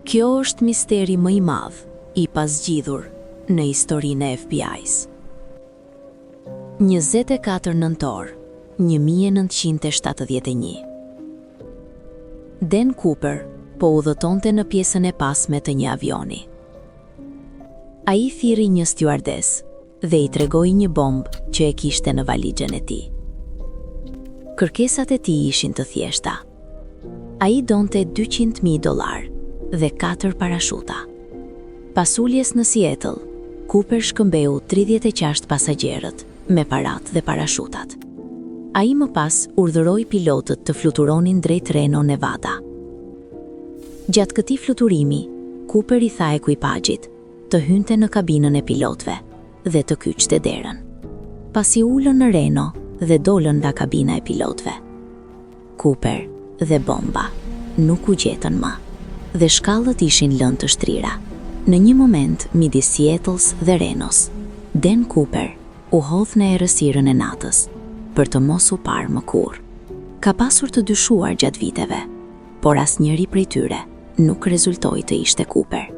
Kjo është misteri më i madh i pasgjidhur në historinë e FBI-s. 24 nëntor 1971. Dan Cooper po udhëtonte në pjesën e pasme të një avioni. Ai thirri një stjuardes dhe i tregoi një bombë që e kishte në valixhen e tij. Kërkesat e tij ishin të thjeshta. Ai donte $200,000 dhe 4 parashuta. Pas uljes në Seattle, Cooper shkëmbeu 36 pasagerët me parat dhe parashutat. Ai më pas urdhëroi pilotët të fluturonin drejt Reno, Nevada. Gjatë këtij fluturimi, Cooper i tha ekuipazhit të hynte në kabinën e pilotëve dhe të kyçte derën. Pasi ulën në Reno dhe dolën nga kabina e pilotëve, Cooper dhe bomba nuk u gjetën më dhe shkallët ishin lënë të shtrira. Në një moment midis Seattles dhe Renos, Dan Cooper u hodh në errësirën e natës për të mos u parë më kurrë. Ka pasur të dyshuar gjatë viteve, por asnjëri prej tyre nuk rezultoi të ishte Cooper.